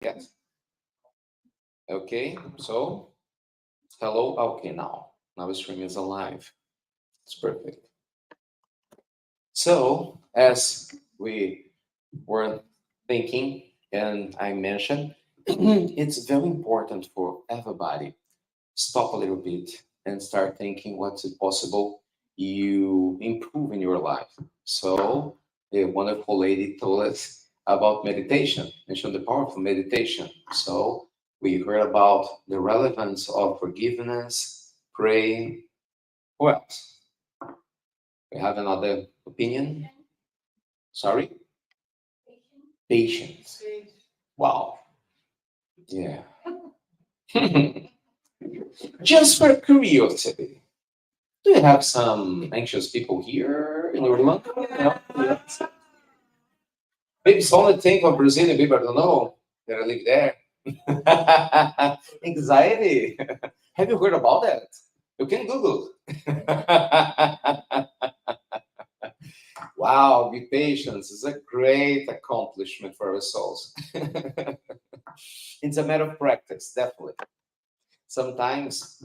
Yes. Okay. So, hello. Okay, now the stream is alive. It's perfect. So, as we were thinking, and I mentioned, it's very important for everybody stop a little bit and start thinking what's it possible you improve in your life. So a wonderful lady told us about meditation, mentioned the power of meditation. So we heard about the relevance of forgiveness, praying. Who else? We have another opinion. Sorry? Patience. Wow. Yeah. Just for curiosity, do you have some anxious people here in Orlando? No? Yes. Maybe it's only thing of Brazilian people, I don't know, that I live there. Anxiety. Have you heard about that? You can Google. Wow, be patient is a great accomplishment for our souls. It's a matter of practice, definitely. Sometimes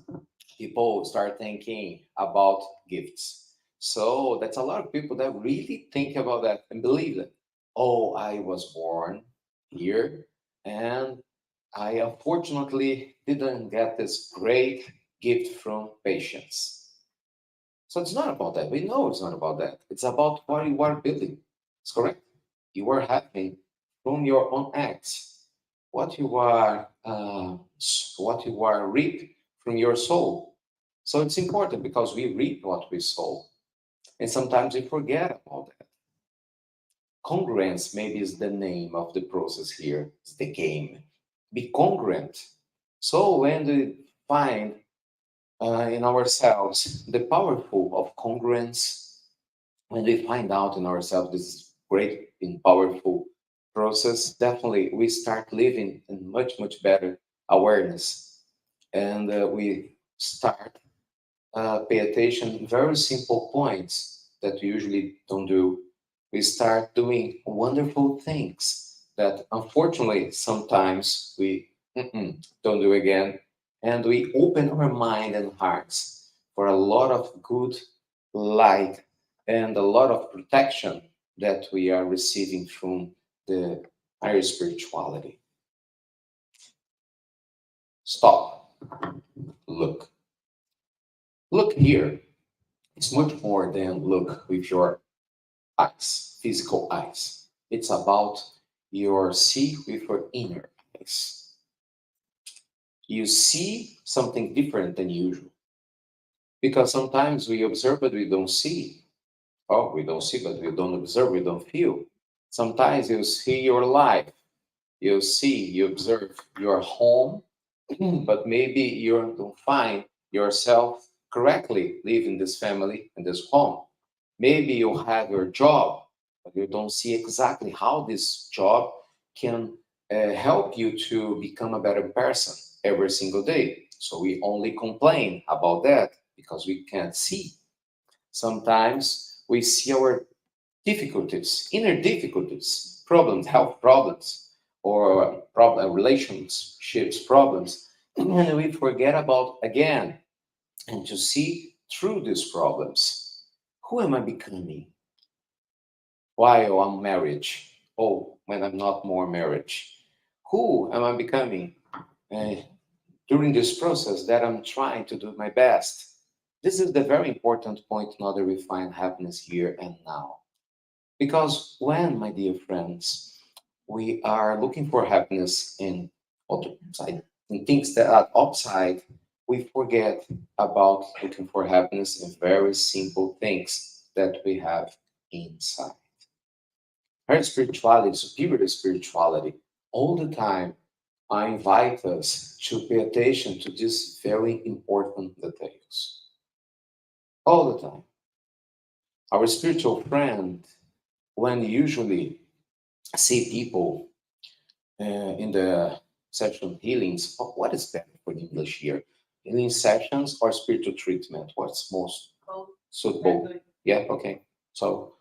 people start thinking about gifts. So that's a lot of people that really think about that and believe that, oh, I was born here and I unfortunately didn't get this great gift from patience. So it's not about that. We know it's not about that. It's about what you are building. It's correct. You are having from your own acts what you are reap from your soul. So it's important because we reap what we sow, and sometimes we forget about that. Congruence maybe is the name of the process here. It's the game. Be congruent. So when we find in ourselves the powerful of congruence, when we find out in ourselves this great and powerful process, definitely we start living in much better awareness, and we start pay attention very simple points that we usually don't do. We start doing wonderful things that unfortunately sometimes we don't do again, and we open our mind and hearts for a lot of good light and a lot of protection that we are receiving from the higher spirituality. Stop. Look. Look here. It's much more than look with your eyes, physical eyes. It's about your see with your inner eyes. You see something different than usual. Because sometimes we observe but we don't see. Oh, we don't see but we don't observe, we don't feel. Sometimes you see your life, you see, you observe your home, but maybe you don't find yourself correctly living this family in this home. Maybe you have your job, but you don't see exactly how this job can help you to become a better person every single day. So we only complain about that because we can't see. Sometimes we see our difficulties, inner difficulties, problems, health problems, or relationships problems, and we forget about again and to see through these problems. Who am I becoming? While I'm marriage? Oh, when I'm not more marriage. Who am I becoming uh, during this process that I'm trying to do my best? This is the very important point now that we find happiness here and now. Because when, my dear friends, we are looking for happiness in outside, in things that are outside, we forget about looking for happiness in very simple things that we have inside. Her spirituality, superior spirituality, all the time, I invite us to pay attention to these very important details. All the time. Our spiritual friend, when usually see people in the session healings, what is better for the English here? Healing sessions or spiritual treatment? What's most suitable? Yeah, okay. So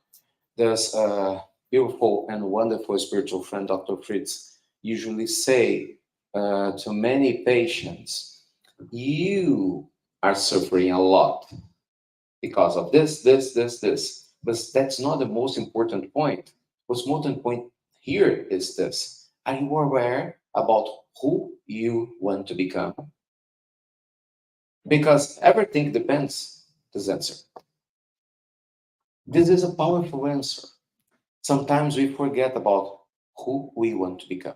there's a beautiful and wonderful spiritual friend, Dr. Fritz. usually say to many patients, you are suffering a lot because of this. But that's not the most important point. What's most important here is this. Are you aware about who you want to become? Because everything depends this answer. This is a powerful answer. Sometimes we forget about who we want to become.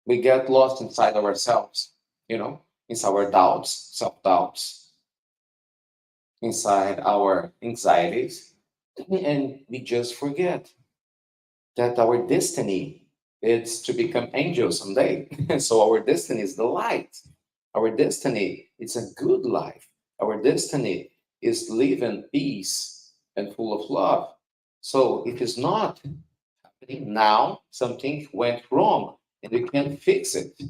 We get lost inside ourselves, inside our doubts, self-doubts, inside our anxieties, and we just forget that our destiny is to become angels someday. So our destiny is the light. Our destiny is a good life. Our destiny is live in peace and full of love. So it is not happening now. Something went wrong, and we can fix it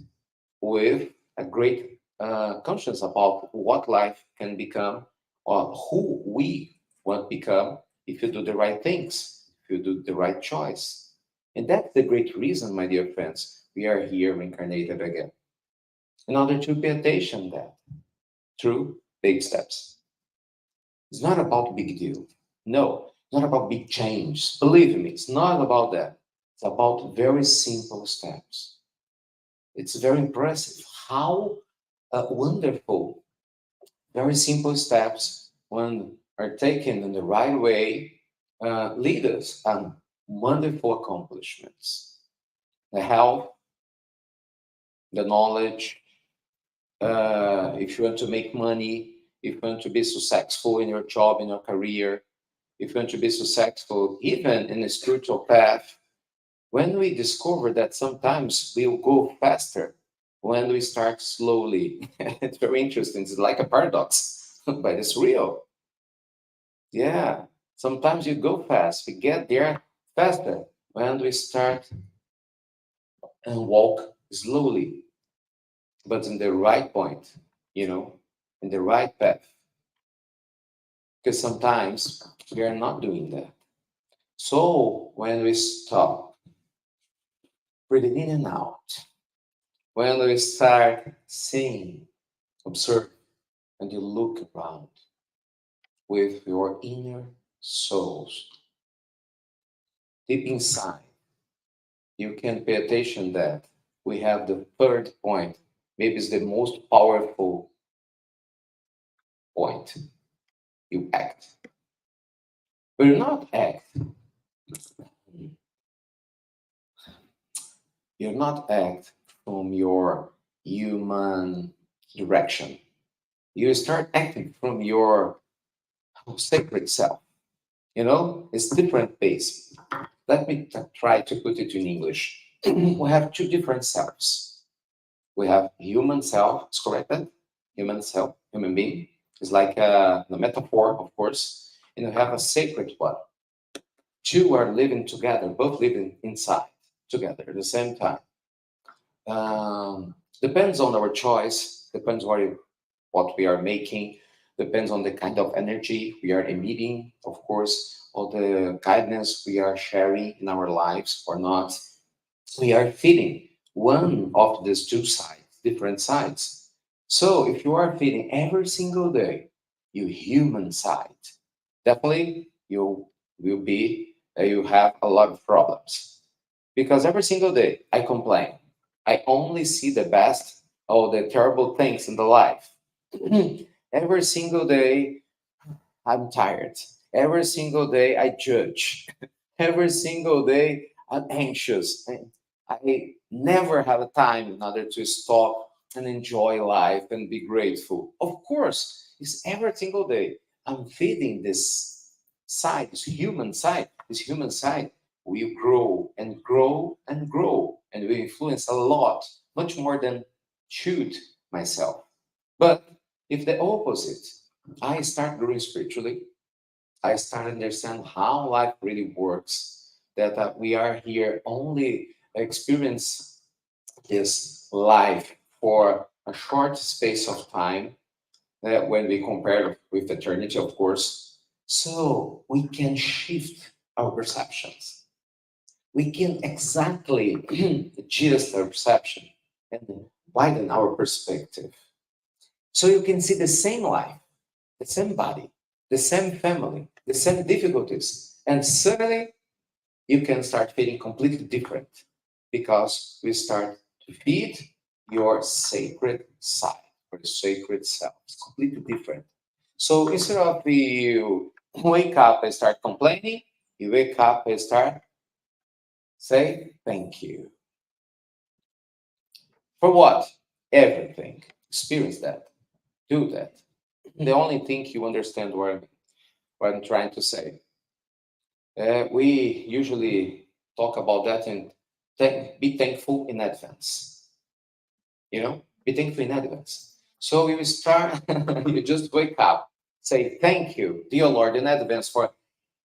with a great conscience about what life can become or who we want to become if you do the right things, if you do the right choice. And that's the great reason, my dear friends, we are here reincarnated again. In order to pay attention that through big steps. It's not about big deal. No, not about big change. Believe me, it's not about that. It's about very simple steps. It's very impressive how wonderful, very simple steps, when are taken in the right way, lead us on wonderful accomplishments. The health, the knowledge, if you want to make money, if you want to be successful in your job, in your career, if you want to be successful even in a spiritual path, when we discover that sometimes we'll go faster when we start slowly. It's very interesting. It's like a paradox, but it's real. Yeah. Sometimes you go fast, we get there faster when we start and walk slowly, but in the right point, you know, in the right path. Because sometimes we are not doing that. So when we stop, breathing in and out, when we start seeing, observe, and you look around with your inner souls, deep inside, you can pay attention that we have the third point. Maybe it's the most powerful point. You act. But you not act. You not act from your human direction. You start acting from your sacred self. It's different pace. Let me try to put it in English. We have two different selves. We have human self, it's corrected? Human self, human being. It's like the metaphor, of course. And we have a sacred one. Two are living together, both living inside together at the same time. Depends on our choice, depends what we are making, depends on the kind of energy we are emitting, of course, or the guidance we are sharing in our lives or not. We are feeding one of these two sides, different sides. So if you are feeding every single day your human side, definitely you will be, you have a lot of problems. Because every single day I complain. I only see the best or the terrible things in the life. Every single day I'm tired. Every single day I judge. Every single day I'm anxious. And I never have a time in order to stop and enjoy life and be grateful. Of course, it's every single day I'm feeding this side, this human side will grow and grow and grow and will influence a lot, much more than should myself. But if the opposite, I start growing spiritually, I start understand how life really works, that we are here only experience this life for a short space of time, when we compare with eternity, of course. So we can shift our perceptions. we can exactly adjust our perception and widen our perspective. So you can see the same life, the same body, the same family, the same difficulties, and suddenly you can start feeling completely different because we start to feed your sacred side or sacred self. It's completely different. So instead of you wake up and start complaining, you wake up and start say thank you. For what? Everything. Experience that. Do that. The only thing you understand what I'm trying to say. We usually talk about that and be thankful in advance. Be thankful in advance. So you start, you just wake up, say thank you, dear Lord, in advance for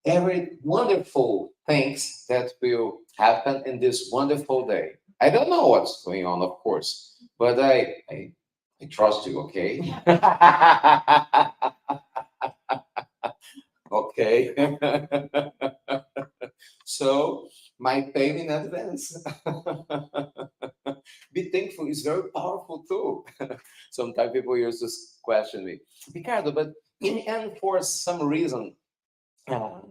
every wonderful things that will happen in this wonderful day. I don't know what's going on, of course, but I trust you, okay? Okay. So my pain in advance. Be thankful is very powerful too. Sometimes people used to question me, Ricardo, but in the end, for some reason,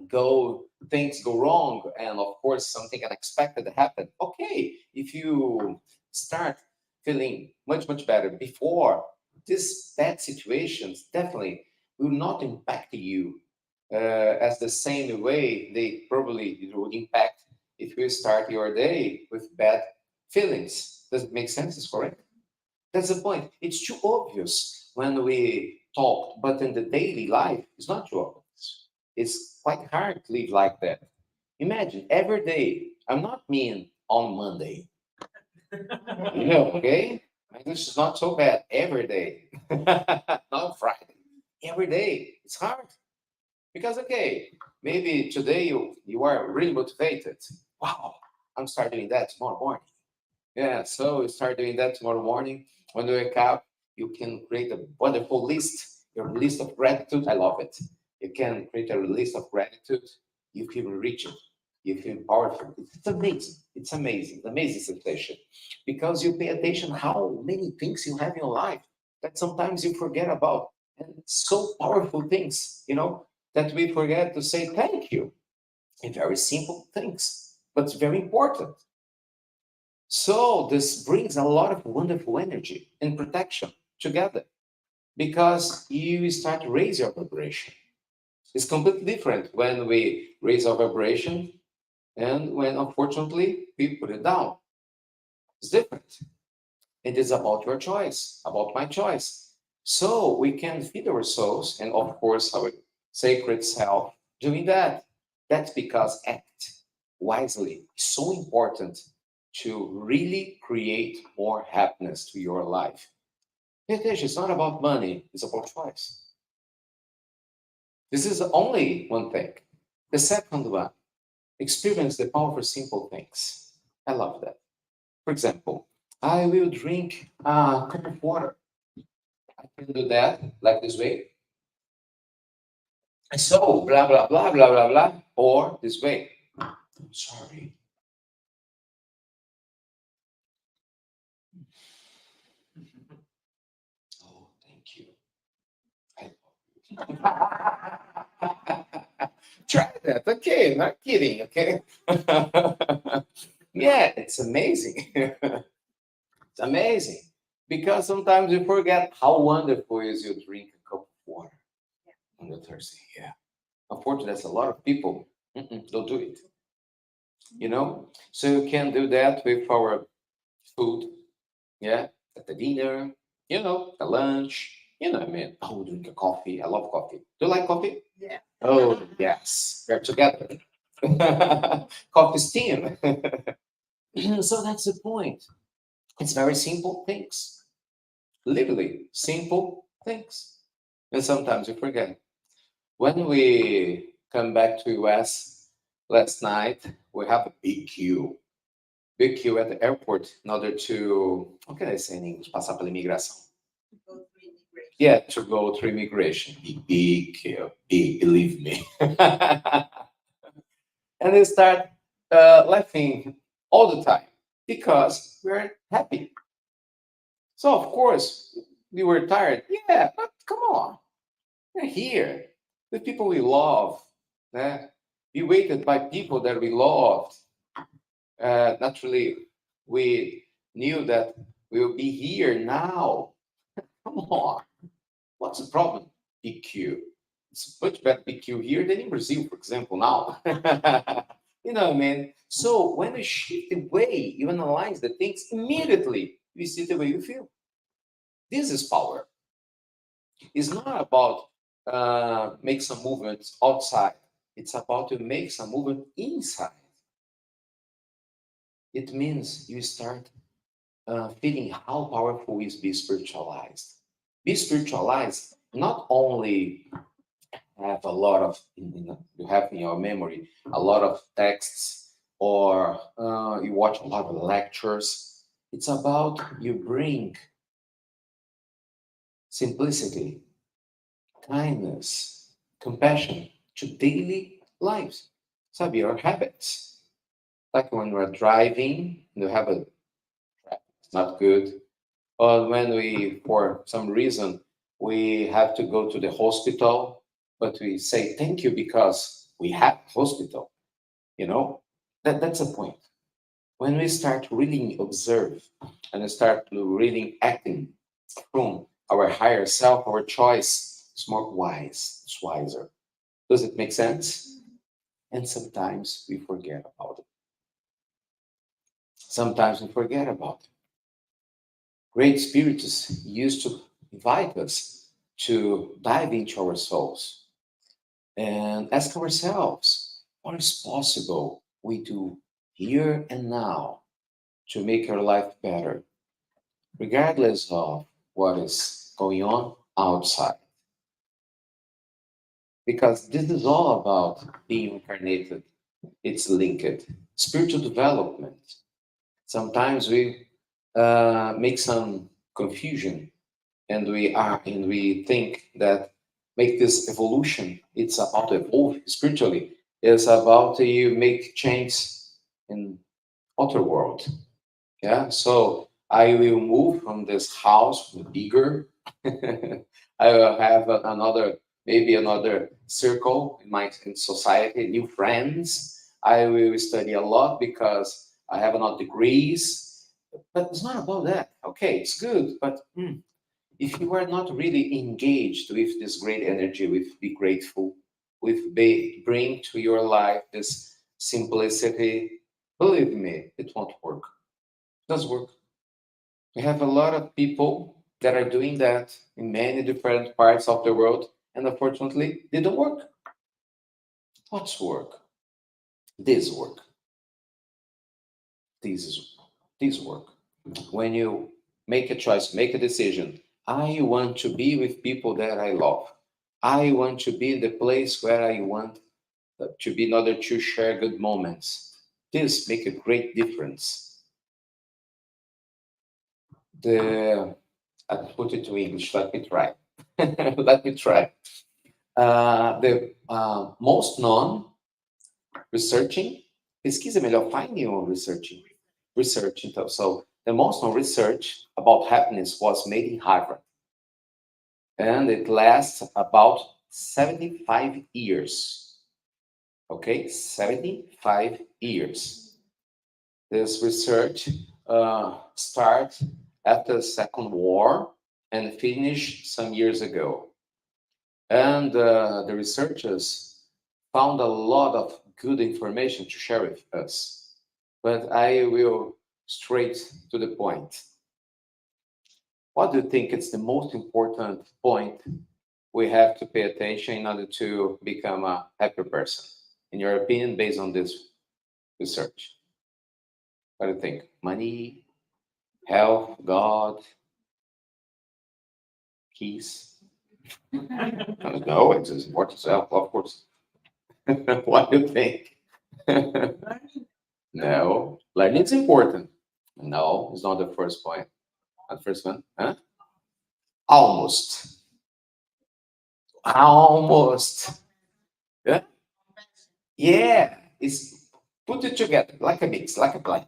go things go wrong, and of course something unexpected happened. Okay, if you start feeling much better before, these bad situations definitely will not impact you as the same way they probably would impact if you start your day with bad feelings. Does it make sense? Is correct? That's the point. It's too obvious when we talk, but in the daily life, it's not too obvious. It's quite hard to live like that. Imagine every day. I'm not mean on Monday. Okay? English is not so bad every day. Not Friday. Every day. It's hard. Because okay, maybe today you are really motivated. Wow, I'm start doing that tomorrow morning. Yeah, so you start doing that tomorrow morning. When you wake up, you can create a wonderful list, your list of gratitude. I love it. You can create a list of gratitude. You feel rich. You feel powerful. It's amazing. It's amazing. Amazing sensation. Because you pay attention how many things you have in your life that sometimes you forget about. And so powerful things, that we forget to say thank you. And very simple things, but it's very important. So this brings a lot of wonderful energy and protection together because you start to raise your vibration. It's completely different when we raise our vibration and when unfortunately we put it down. It's different. It is about your choice, about my choice. So we can feed our souls and of course our sacred self doing that. That's because act wisely is so important to really create more happiness to your life. Pay attention, it's not about money, it's about choice. This is only one thing. The second one, experience the power of simple things. I love that. For example, I will drink a cup of water. I can do that like this way. And so, blah, blah, blah, blah, blah, blah, or this way. I'm sorry. Oh, thank you. Try that. Okay, not kidding. Okay. Yeah, it's amazing. It's amazing because sometimes you forget how wonderful is you drink a cup of water on the Thursday. Yeah. Unfortunately, there's a lot of people don't do it. So you can do that with our food. Yeah, at the dinner. The lunch. I mean, oh, drink a coffee. I love coffee. Do you like coffee? Yeah. Oh, yes. We're together. Coffee steam. So that's the point. It's very simple things. Literally simple things. And sometimes we forget. When we come back to US last night, we have a big queue at the airport in order to, what can I say in English? Passar pela imigração. Yeah, to go through immigration. Big queue, big, believe me. And they start laughing all the time because we're happy. So of course we were tired. Yeah, but come on, we're here with people we love. eh? We waited by people that we loved. Naturally, we knew that we will be here now. Come on, what's the problem? PQ. It's much better PQ here than in Brazil, for example, now. You know what I mean? So when we shift the way you analyze the things, immediately you see the way you feel. This is power. It's not about make some movements outside. It's about to make some movement inside. It means you start feeling how powerful is be spiritualized. Be spiritualized not only have a lot of you have in your memory a lot of texts or you watch a lot of lectures. It's about you bring simplicity, kindness, compassion to daily lives. Sabe, your habits. Like when we're driving, you have a it's not good. Or when we, for some reason, we have to go to the hospital, but we say thank you because we have hospital. You know, that's a point. When we start really observe and start to really acting from our higher self, our choice is more wise, it's wiser. Does it make sense? And sometimes we forget about it. Sometimes we forget about it. Great spirits used to invite us to dive into our souls and ask ourselves what is possible we do here and now to make our life better, regardless of what is going on outside. Because this is all about being incarnated, it's linked. Spiritual development. Sometimes we make some confusion and we think that make this evolution it's about to evolve spiritually it's about you make change in outer world. Yeah, so I will move from this house bigger. I will have another maybe another circle in my in society, new friends. I will study a lot because I have enough degrees, but it's not about that. Okay, it's good, but if you are not really engaged with this great energy, with be grateful, with bring to your life this simplicity, believe me, it won't work. It does work. We have a lot of people that are doing that in many different parts of the world, and unfortunately, they don't work. What's work? This work. This is this work. When you make a choice, make a decision, I want to be with people that I love. I want to be in the place where I want to be in order to share good moments. This make a great difference. The I put it to English. Let me try. Let me try. The most known researching, pesquisa é melhor, finding or researching? Research. Então, so the most known research about happiness was made in Harvard, and it lasts about 75 years. Okay, 75 years. This research started after the Second War and finished some years ago. And the researchers found a lot of good information to share with us. But I will straight to the point. What do you think is the most important point we have to pay attention in order to become a happy person? In your opinion, based on this research, what do you think? Money, health, God, peace? No, it's as important as health, of course. What do you think? No, learning is important. No, it's not the first point. Not the first one, huh? Almost. Almost. Yeah. Yeah. It's Put it together like a mix, like a blend.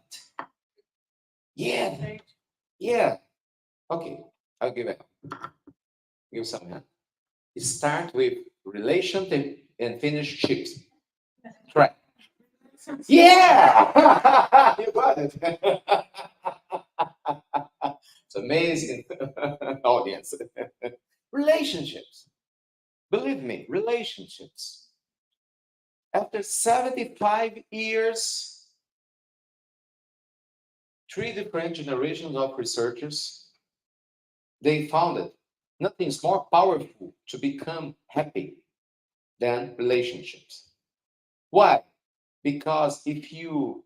Yeah, yeah. Okay, I'll give some hand. Start with relationship and finish chips. Try. Yeah, you got it. It's amazing audience. Relationships. Believe me, relationships. After 75 years, three different generations of researchers, they found it. Nothing is more powerful to become happy than relationships. Why? Because if you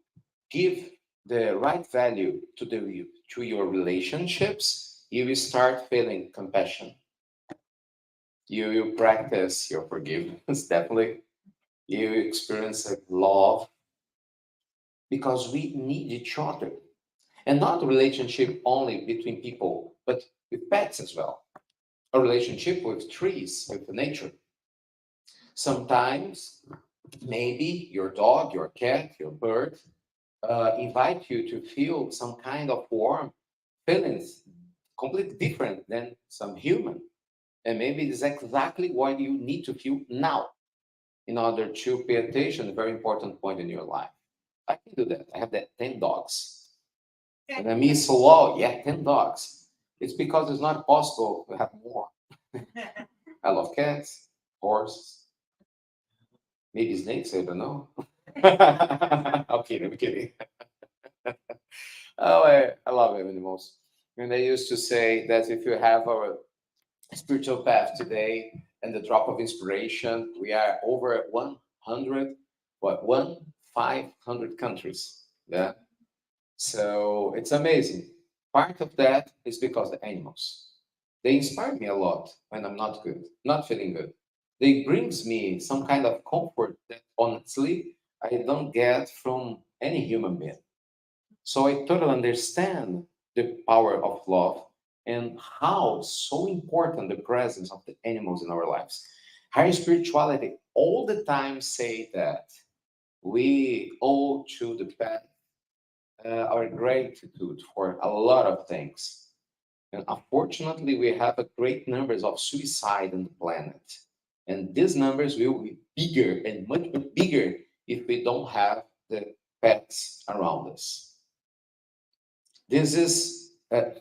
give the right value to your relationships, you will start feeling compassion. You will practice your forgiveness, definitely. You will experience love because we need each other. And not a relationship only between people, but with pets as well. A relationship with trees, with nature. Sometimes, maybe your dog, your cat, your bird invite you to feel some kind of warm feelings, completely different than some human. And maybe it's exactly what you need to feel now in order to pay attention to a very important point in your life. I can do that. I have that 10 dogs. And I miss a lot, yeah, 10 dogs. It's because it's not possible to have more. I love cats, horses, maybe snakes, I don't know. I'm kidding. Oh, I love animals. And I used to say that if you have a spiritual path today and the drop of inspiration, we are over 100, what, 500 countries. Yeah. So it's amazing. Part of that is because the animals, they inspire me a lot when I'm not good, not feeling good. They brings me some kind of comfort that honestly I don't get from any human being. So I totally understand the power of love and how so important the presence of the animals in our lives. Higher spirituality all the time say that we owe to the pet our gratitude for a lot of things. And unfortunately, we have a great numbers of suicide on the planet. And these numbers will be bigger and much bigger if we don't have the pets around us. This is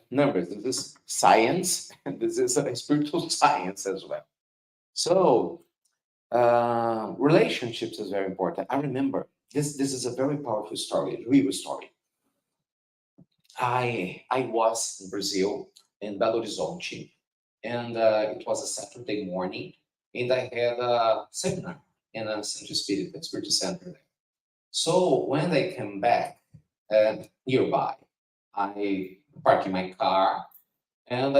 numbers, this is science, and this is a spiritual science as well. So, relationships is very important. I remember this is a very powerful story, real story. I was in Brazil, in Belo Horizonte, and it was a Saturday morning, and I had a seminar in a Centro Spirit, a spiritual center there. So when I came back nearby, I park in my car and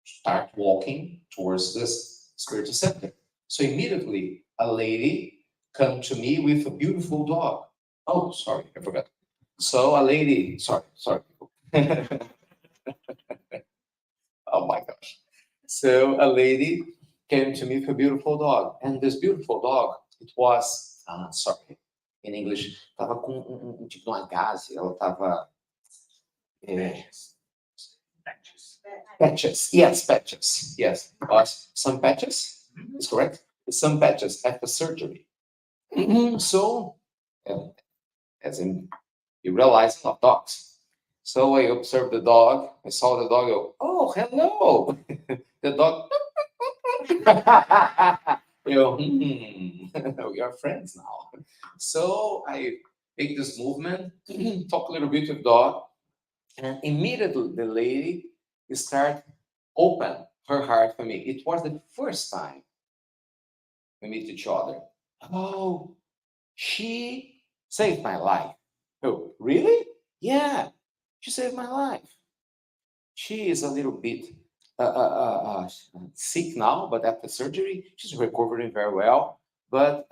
start walking towards this spiritual center. So immediately a lady come to me with a beautiful dog. Oh, sorry, I forgot. So a lady, sorry. Oh my gosh. So a lady came to me with a beautiful dog. And this beautiful dog, it was, sorry, in English, tava com tipo de uma gaze, ela tava, é, patches, yes, patches, yes. Was some patches, is correct? Some patches after surgery. So, uh, as in, you realize of dogs. So I observed the dog. I saw the dog go, oh, hello. The dog, you know, we are friends now. So I make this movement, talk a little bit with dog, and immediately the lady start open her heart for me. It was the first time we meet each other. Oh, she saved my life. Oh, really? Yeah, she saved my life. She is a little bit sick now, but after surgery, she's recovering very well. But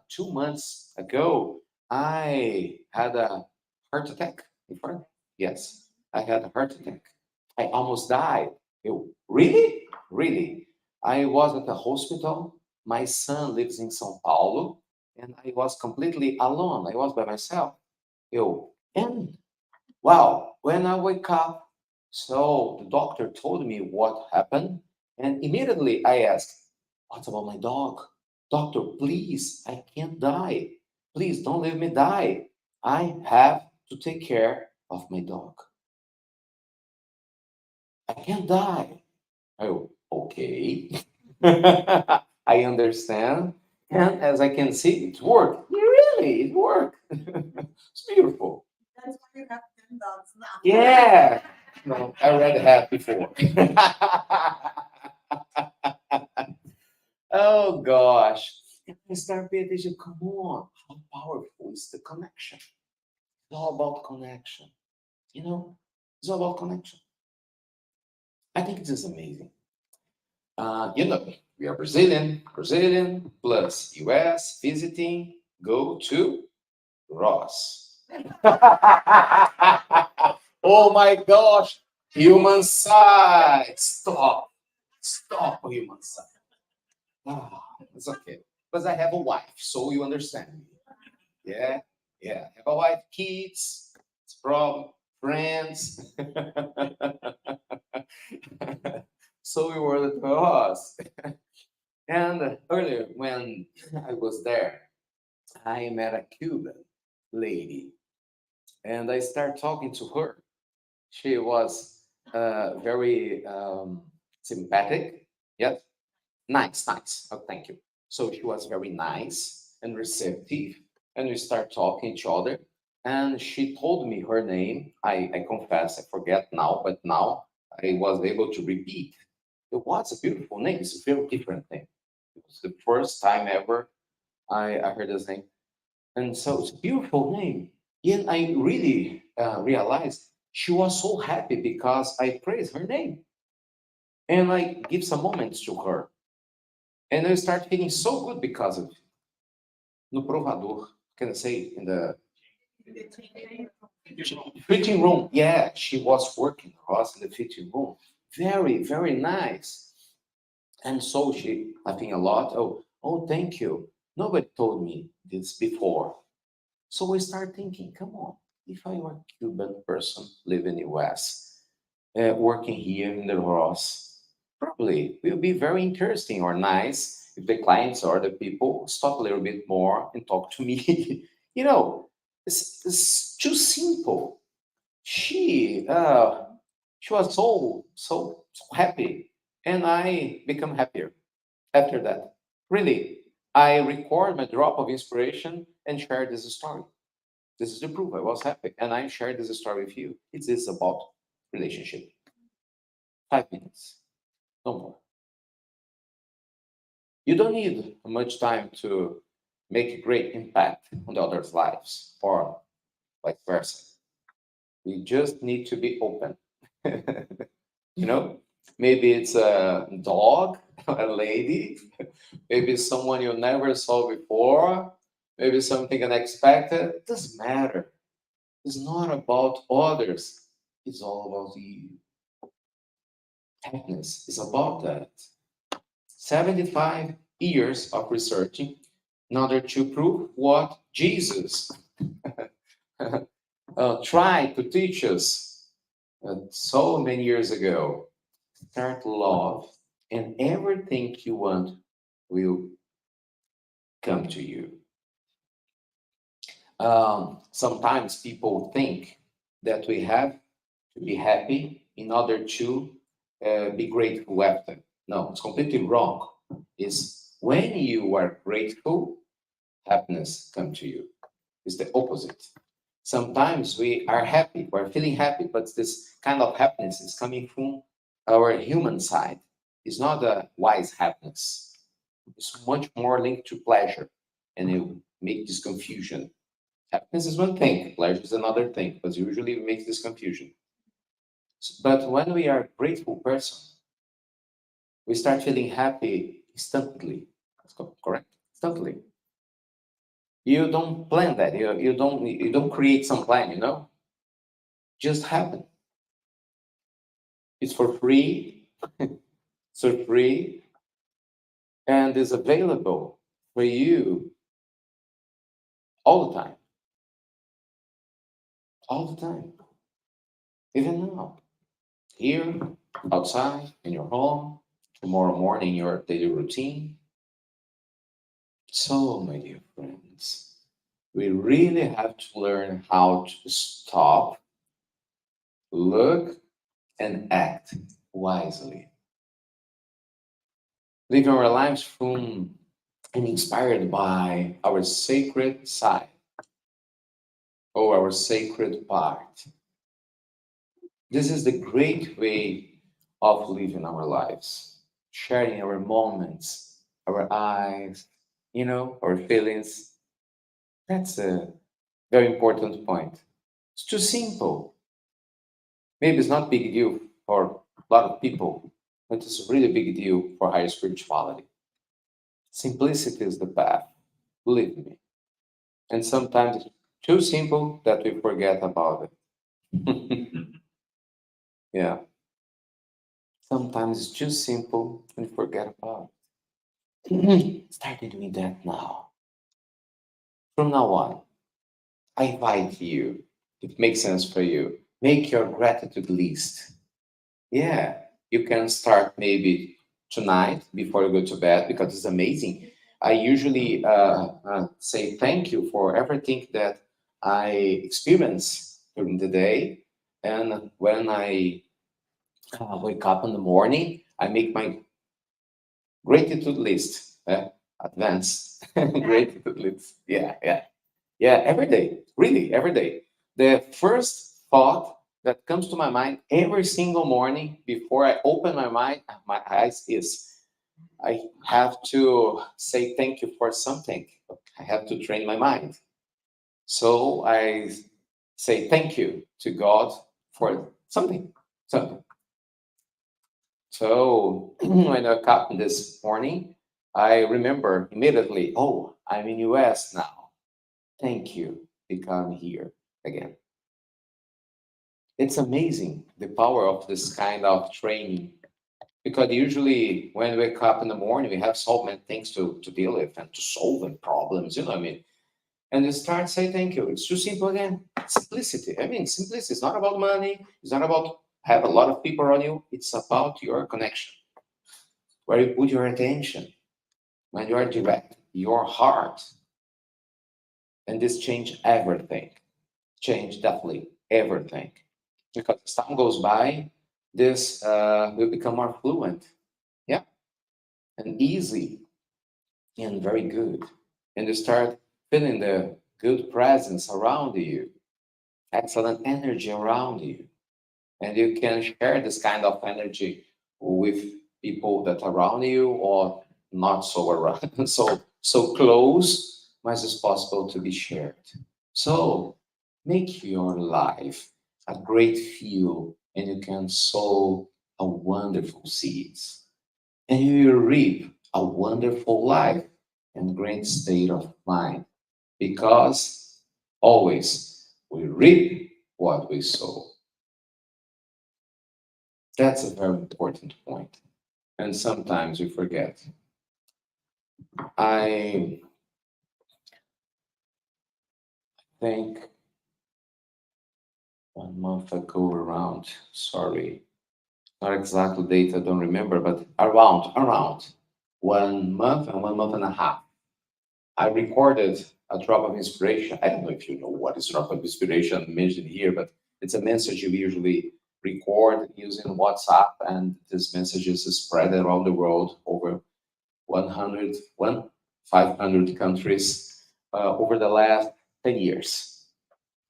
2 months ago, I had a heart attack. Before? Yes, I had a heart attack. I almost died. You, really? Really? I was at the hospital. My son lives in São Paulo. and I was completely alone. I was by myself. And wow, when I wake up, so the doctor told me what happened, and immediately I asked, "What about my dog? Doctor, please, I can't die. Please don't let me die. I have to take care of my dog. I can't die." Okay. I understand. And as I can see, it worked. Yeah, really, it worked. It's beautiful. That's why you have 10 dogs now. Yeah. No, I already had before. Oh gosh. And I start paying attention. Come on, how powerful is the connection? It's all about connection. You know, it's all about connection. I think this is amazing. We are Brazilian plus US visiting, go to Ross. Oh my gosh, human side. Stop, human side. Ah, it's okay. Because I have a wife, so you understand me. Yeah, yeah. I have a wife, kids, it's problem, friends. So we were at Ross. And earlier, when I was there, I met a Cuban lady and I started talking to her. She was very sympathetic. Yes, nice. Oh, thank you. So she was very nice and receptive, and we start talking each other. And she told me her name. I confess, I forget now, but now I was able to repeat. It was a beautiful name. It's a very different name. It was the first time ever I heard this name. And so it's a beautiful name. And I really realized she was so happy because I praised her name. And I give some moments to her. And I start feeling so good because of it. No provador, can I say, in the fitting room. Yeah, she was working for us in the fitting room. Very nice. And so she laughing a lot. Oh, thank you. Nobody told me this before. So we start thinking, come on, if I were a Cuban person living in the US, working here in the Ross, probably will be very interesting or nice if the clients or the people stop a little bit more and talk to me. you know, it's too simple. She uh, she was so happy, and I become happier after that. Really, I record my drop of inspiration and share this story. This is the proof I was happy, and I shared this story with you. It is about relationship. 5 minutes, no more. You don't need much time to make a great impact on the others' lives, or vice versa. We just need to be open. you know, maybe it's a dog, a lady, maybe someone you never saw before, maybe something unexpected. It doesn't matter. It's not about others. It's all about you. Happiness is about that. 75 years of researching in order to prove what Jesus tried to teach us so many years ago. Start love, and everything you want will come to you. Sometimes people think that we have to be happy in order to be grateful after. No, it's completely wrong. Is when you are grateful, happiness come to you. It's the opposite. Sometimes we are happy, we're feeling happy, but this kind of happiness is coming from our human side. It's not a wise happiness. It's much more linked to pleasure, and you make this confusion. Happiness is one thing, pleasure is another thing, but usually it makes this confusion. But when we are a grateful person, we start feeling happy instantly. Correct? Instantly. You don't plan that. You don't create some plan, Just happen. It's for free. It's for free and is available for you all the time, all the time, even now, here, outside, in your home, tomorrow morning, your daily routine. So, my dear friends, we really have to learn how to stop, look, and act wisely. Living our lives from and inspired by our sacred side or our sacred part. This is the great way of living our lives, sharing our moments, our eyes, our feelings. That's a very important point. It's too simple. Maybe it's not big deal for a lot of people, but it's a really big deal for higher spirituality. Simplicity is the path, believe me. And sometimes it's too simple that we forget about it. Yeah, sometimes it's too simple and forget about it. Start doing that now. From now on, I invite you, if it makes sense for you, make your gratitude list. Yeah, you can start maybe tonight before you go to bed because it's amazing. I usually say thank you for everything that I experience during the day. And when I wake up in the morning, I make my gratitude list, advanced gratitude list. Yeah, yeah, yeah, every day, really, every day. The first thought that comes to my mind every single morning before I open my eyes is I have to say thank you for something. I have to train my mind. So I say thank you to God for something. Something. So when I woke up this morning, I remember immediately, oh, I'm in US now. Thank you because I'm here again. It's amazing the power of this kind of training because usually when we wake up in the morning, we have so many things to deal with and to solve and problems, what I mean? And you start say thank you. It's too simple again. Simplicity. I mean, simplicity is not about money. It's not about have a lot of people around you. It's about your connection, where you put your attention, when you are direct, your heart. And this change everything. Change definitely everything. Because as time goes by, this will become more fluent. Yeah. And easy and very good. And you start feeling the good presence around you, excellent energy around you. And you can share this kind of energy with people that are around you or not so around, so close as is possible to be shared. So make your life a great field and you can sow a wonderful seeds. And you will reap a wonderful life and great state of mind because always we reap what we sow. That's a very important point. And sometimes we forget. I think 1 month ago around, sorry, not exactly date, I don't remember, but around 1 month and 1 month and a half, I recorded a drop of inspiration. I don't know if you know what is drop of inspiration mentioned here, but it's a message you usually record using WhatsApp, and this message is spread around the world over 100, 500 countries over the last 10 years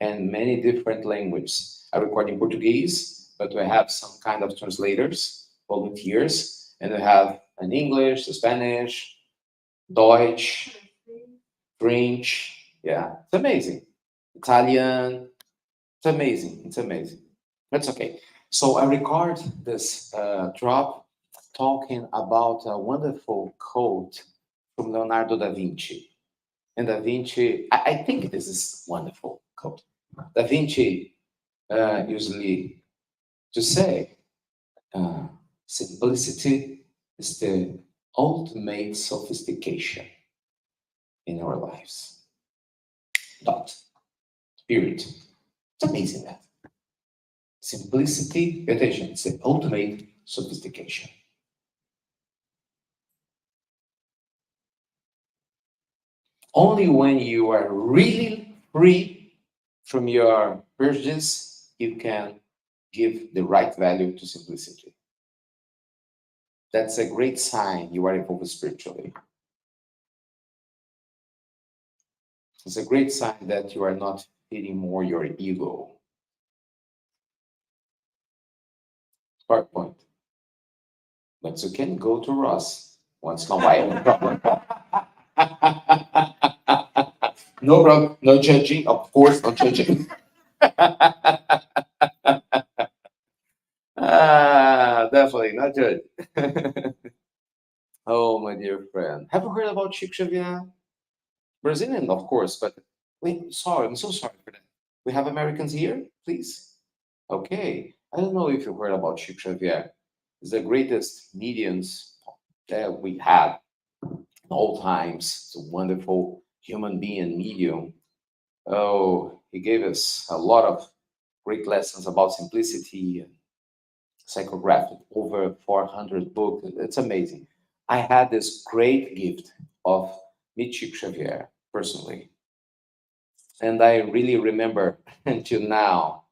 and many different languages. I record in Portuguese, but we have some kind of translators, volunteers, and we have an English, Spanish, Deutsch, French. Yeah, it's amazing. Italian. It's amazing. It's amazing. That's okay. So I record this drop talking about a wonderful quote from Leonardo da Vinci. And Da Vinci, I think this is wonderful quote. Da Vinci usually to say, uh, simplicity is the ultimate sophistication in our lives. Dot. Period. It's amazing that. Simplicity, pay attention, it's the ultimate sophistication. Only when you are really free from your urges, you can give the right value to simplicity. That's a great sign you are evolved spiritually. It's a great sign that you are not feeding more your ego. PowerPoint. But you can go to Ross once in a while. No problem. No problem. No judging. Of course, no judging. Definitely not judge. Oh, my dear friend. Have you heard about Chico Xavier? Brazilian, of course, but wait, sorry, I'm so sorry for that. We have Americans here, please? Okay. I don't know if you heard about Chico Xavier. He's the greatest mediums that we had in all times. It's a wonderful human being medium. Oh, he gave us a lot of great lessons about simplicity and psychographic, over 400 books. It's amazing. I had this great gift of meet Chico Xavier personally. And I really remember until now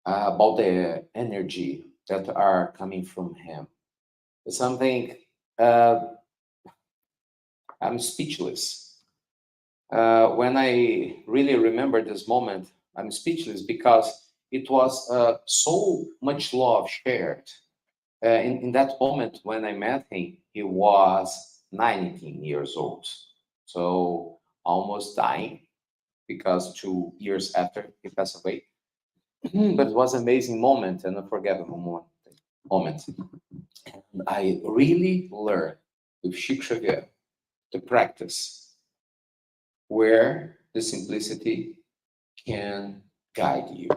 about the energy that are coming from him. It's something uh, I'm speechless. When I really remember this moment, I'm speechless because it was so much love shared. In that moment when I met him, he was 19 years old. So almost dying because 2 years after he passed away. But it was an amazing moment and unforgettable moment. And I really learned with Chico Xavier to practice where the simplicity can guide you.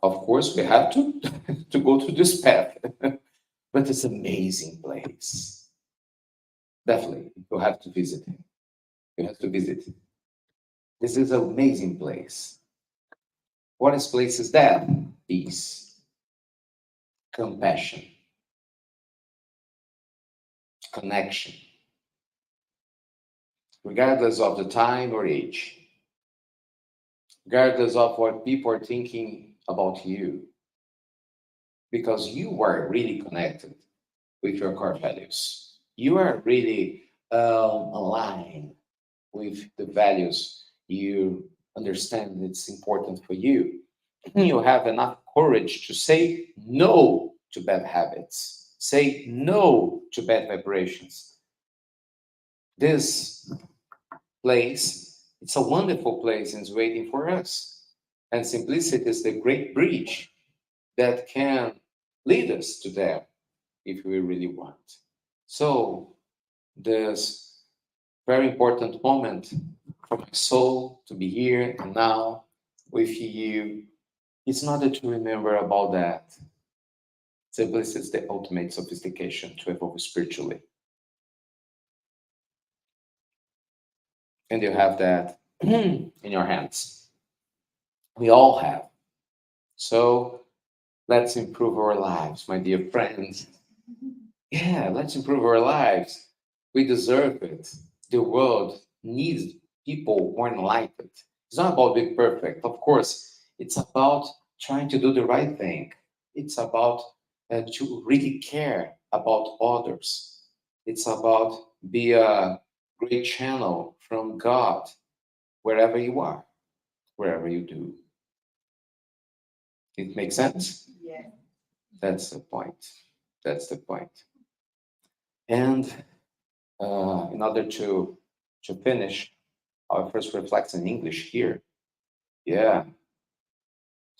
Of course, we have to to go to this path, but it's an amazing place. Definitely, you have to visit it. You have to visit it. This is an amazing place. What is place is that? Peace, compassion, connection, regardless of the time or age, regardless of what people are thinking about you, because you are really connected with your core values. You are really aligned with the values you understand it's important for you. You have enough courage to say no to bad habits, say no to bad vibrations. This place, it's a wonderful place and it's waiting for us. And simplicity is the great bridge that can lead us to there if we really want. So, this very important moment for my soul to be here and now with you. It's not that to remember about that. Simplicity is the ultimate sophistication to evolve spiritually. And you have that in your hands. We all have. So let's improve our lives, my dear friends. Yeah, let's improve our lives. We deserve it. The world needs people more enlightened. It's not about being perfect. Of course, it's about trying to do the right thing. It's about to really care about others. It's about be a great channel from God wherever you are, wherever you do. It makes sense? Yeah. That's the point. That's the point. And in order to finish our first reflex in English here, yeah,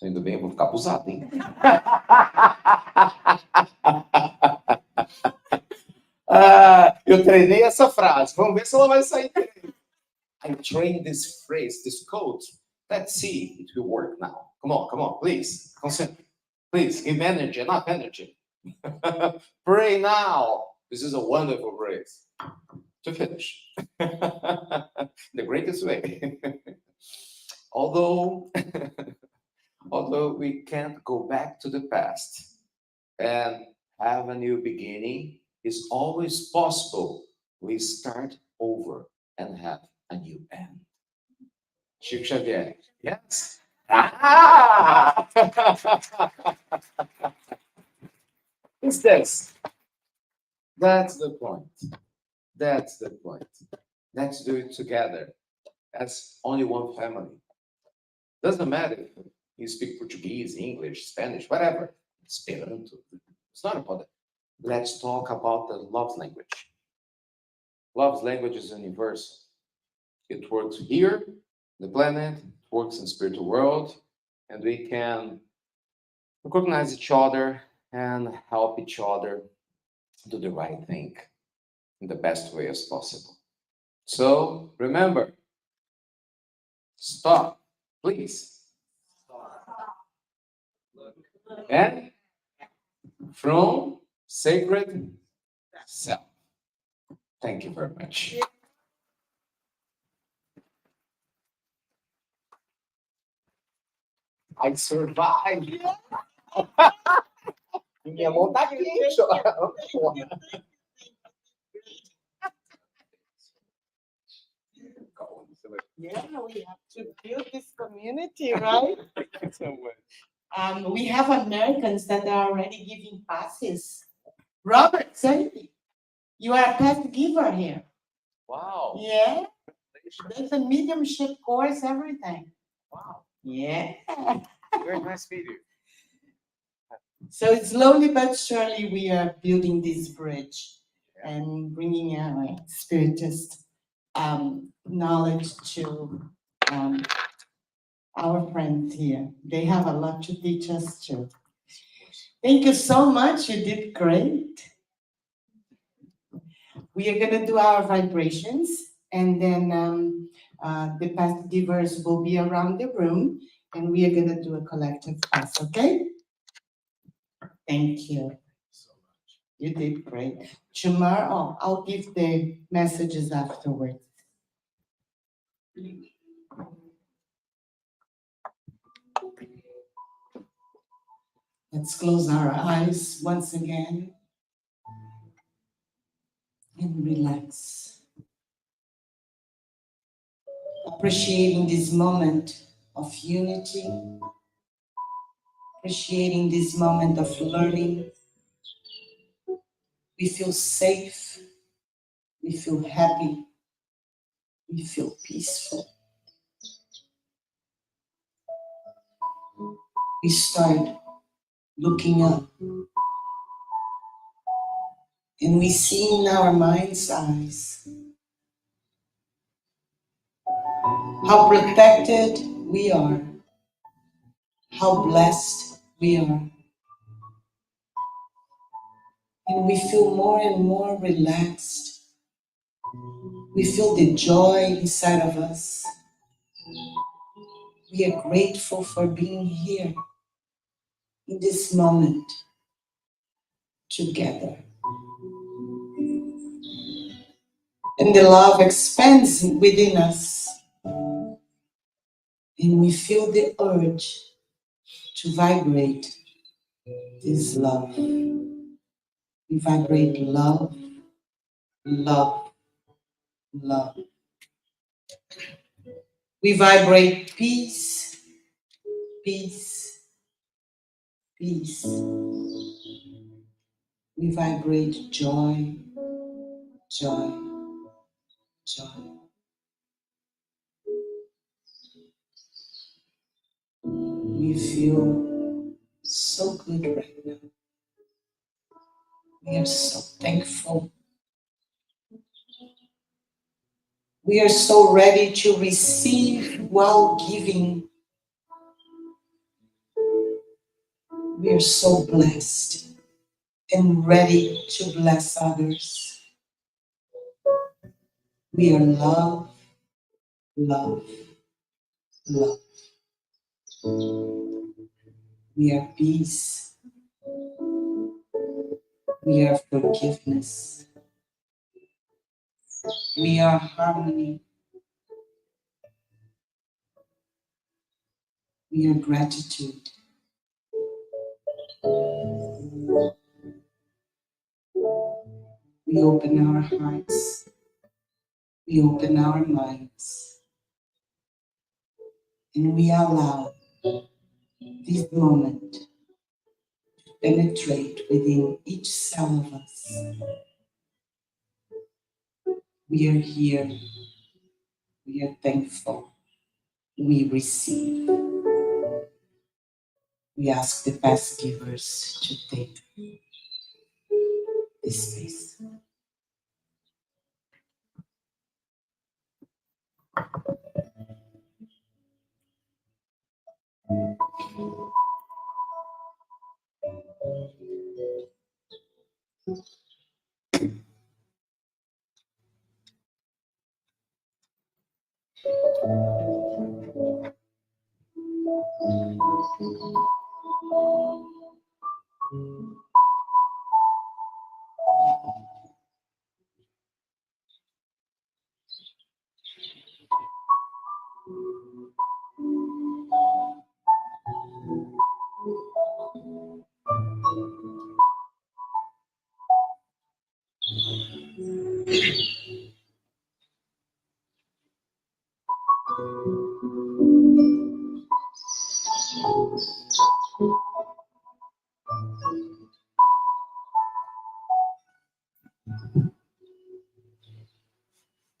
tô indo bem, eu vou ficar abusado, hein? Eu treinei essa frase. Vamos ver se ela vai sair. I trained this phrase, this quote. Let's see, it will work now. Come on, please. Concentrate. Please, give energy, enough energy. Pray now. This is a wonderful phrase to finish. The greatest way. Although, although we can't go back to the past and have a new beginning, it's always possible we start over and have a new end. Chico Xavier. Yes. Ah! It's this. That's the point. That's the point. Let's do it together as only one family. Doesn't matter if you speak Portuguese, English, Spanish, whatever. Esperanto. It's not important. Let's talk about the love language. Love language is universal. It works here, the planet, it works in spiritual world, and we can recognize each other and help each other do the right thing in the best way as possible. So remember, stop, please. And from sacred self. Thank you very much. I survived. Minha mão tá quente. Yeah, we have to build this community, right? Thank you so much. We have Americans that are already giving passes. Robert, say you are a pass giver here. Wow. Yeah, there's a mediumship course, everything. Wow. Yeah. Very nice video. So slowly but surely we are building this bridge and bringing our spiritist knowledge to our friends here. They have a lot to teach us too. Thank you so much. You did great. We are going to do our vibrations, and then the past givers will be around the room, and we are going to do a collective pass, okay? Thank you. So much. You did great. Tomorrow, I'll give the messages afterwards. Let's close our eyes once again and relax. Appreciating this moment of unity, appreciating this moment of learning. We feel safe, we feel happy, we feel peaceful. We start looking up, and we see in our mind's eyes how protected we are, how blessed we are. And we feel more and more relaxed. We feel the joy inside of us. We are grateful for being here in this moment together. And the love expands within us. And we feel the urge to vibrate this love. We vibrate love, love, love. We vibrate peace, peace, peace. We vibrate joy, joy, joy. We feel so good right now. We are so thankful. We are so ready to receive while giving. We are so blessed and ready to bless others. We are love, love, love. We are peace. We are forgiveness. We are harmony. We are gratitude. We open our hearts. We open our minds. And we allow this moment to penetrate within each cell of us. We are here. We are thankful. We receive. We ask the past givers to take this space.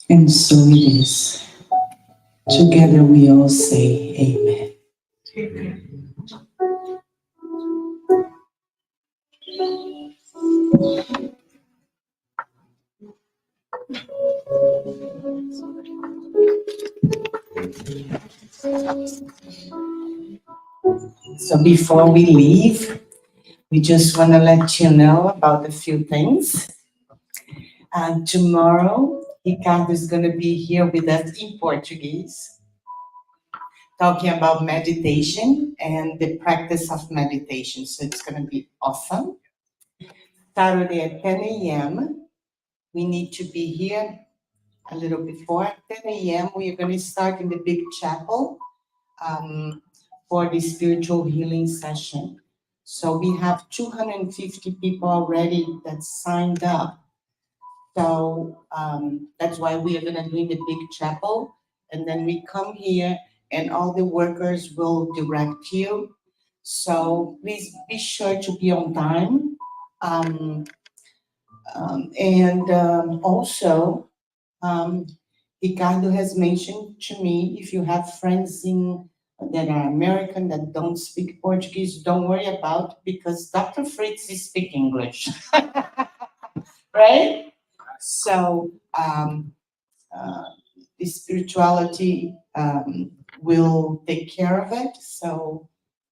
And so it is. Together we all say amen. So before we leave, we just want to let you know about a few things. Tomorrow, Ricardo is going to be here with us in Portuguese, talking about meditation and the practice of meditation. So it's going to be awesome. Saturday at 10 a.m., we need to be here a little before 10 a.m. We are going to start in the big chapel for the spiritual healing session. So we have 250 people already that signed up. So that's why we are going to do in the big chapel. And then we come here and all the workers will direct you. So please be sure to be on time. Also, Ricardo has mentioned to me, if you have friends that are American that don't speak Portuguese, don't worry about, because Dr. Fritz speaks English, right? So the spirituality will take care of it. So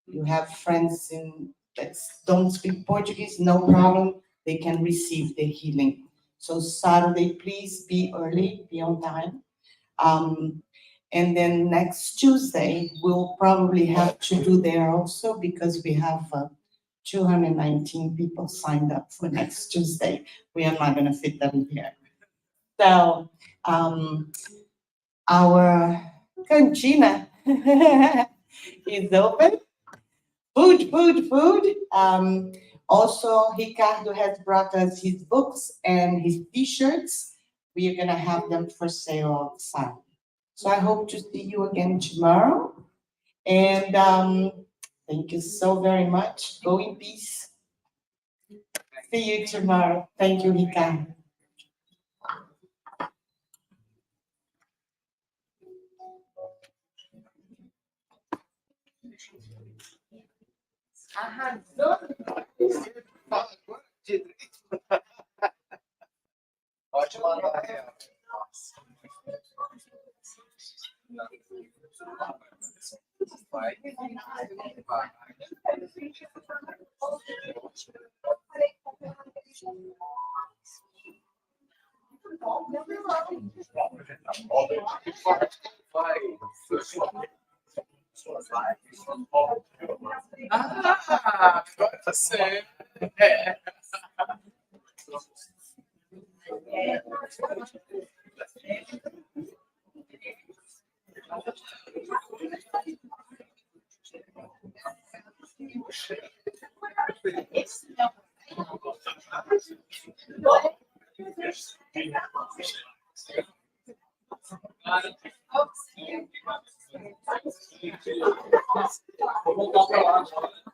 you have friends that don't speak Portuguese, no problem. They can receive the healing. So Saturday, please be early, be on time. And then next Tuesday, we'll probably have to do there also because we have 219 people signed up for next Tuesday. We are not going to fit them here. So our cantina is open. Food. Also, Ricardo has brought us his books and his t-shirts. We are going to have them for sale outside. So I hope to see you again tomorrow. And thank you so very much. Go in peace. See you tomorrow. Thank you, Ricardo. Arrasou. Ótimo, Rafael. Vai. Ah, agora você. É. Vou voltar pra lá agora.